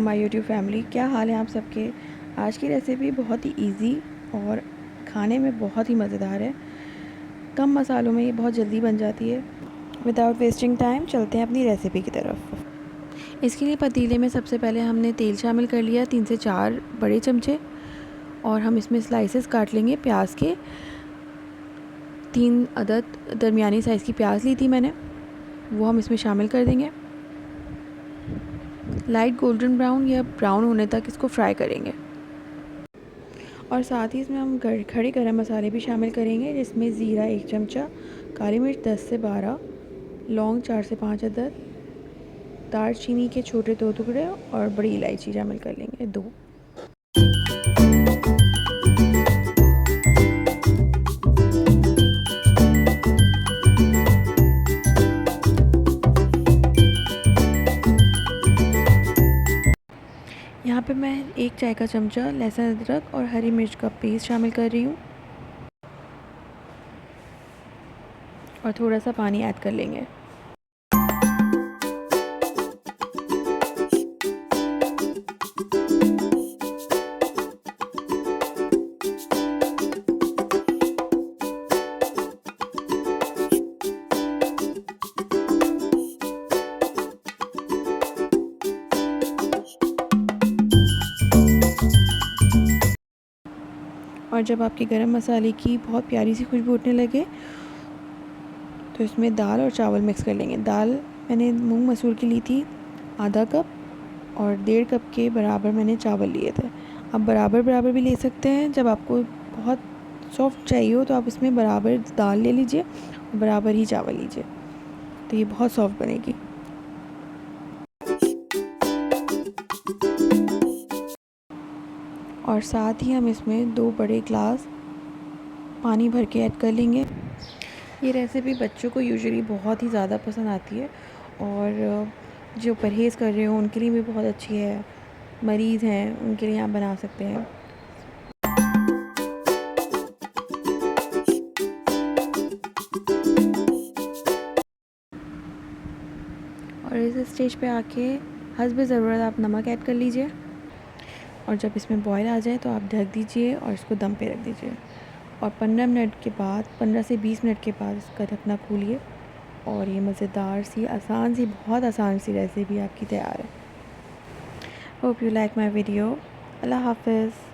My YouTube family, क्या हाल है आप सबके। आज की रेसिपी बहुत ही इजी और खाने में बहुत ही मज़ेदार है। कम मसालों में ये बहुत जल्दी बन जाती है। विदाउट वेस्टिंग टाइम चलते हैं अपनी रेसिपी की तरफ। इसके लिए पतीले में सबसे पहले हमने तेल शामिल कर लिया 3 से 4 बड़े चमचे, और हम इसमें स्लाइसेस काट लेंगे प्याज के। 3 अदद दरमियानी साइज़ की प्याज ली थी मैंने, वो हम इसमें शामिल कर देंगे। लाइट गोल्डन ब्राउन या ब्राउन होने तक इसको फ्राई करेंगे। और साथ ही इसमें हम खड़े गरम मसाले भी शामिल करेंगे, जिसमें ज़ीरा 1 चमचा, काली मिर्च 10 से 12, लौंग 4 से 5 अदद, दालचीनी के छोटे 2 टुकड़े और बड़ी इलायची शामिल कर लेंगे 2। यहाँ पे मैं 1 चाय का चमचा लहसुन अदरक और हरी मिर्च का पेस्ट शामिल कर रही हूँ, और थोड़ा सा पानी ऐड कर लेंगे। और जब आपके गरम मसाले की बहुत प्यारी सी खुशबू उठने लगे तो इसमें दाल और चावल मिक्स कर लेंगे। दाल मैंने मूंग मसूर की ली थी आधा कप, और 1.5 कप के बराबर मैंने चावल लिए थे। आप बराबर बराबर भी ले सकते हैं। जब आपको बहुत सॉफ्ट चाहिए हो तो आप इसमें बराबर दाल ले लीजिए और बराबर ही चावल लीजिए, तो ये बहुत सॉफ्ट बनेगी। और साथ ही हम इसमें 2 बड़े ग्लास पानी भर के ऐड कर लेंगे। ये रेसिपी बच्चों को यूजुअली बहुत ही ज़्यादा पसंद आती है, और जो परहेज़ कर रहे हो उनके लिए भी बहुत अच्छी है। मरीज़ हैं उनके लिए आप बना सकते हैं। और इस स्टेज पे आके हस्ब ज़रूरत आप नमक ऐड कर लीजिए, और जब इसमें बॉयल आ जाए तो आप ढक दीजिए और इसको दम पे रख दीजिए। और 15 मिनट के बाद, 15 से 20 मिनट के बाद इसका ढकना खोलिए, और ये मज़ेदार सी, आसान सी, बहुत आसान सी रेसिपी आपकी तैयार है। Hope you like my video. अल्लाह हाफ़िज़।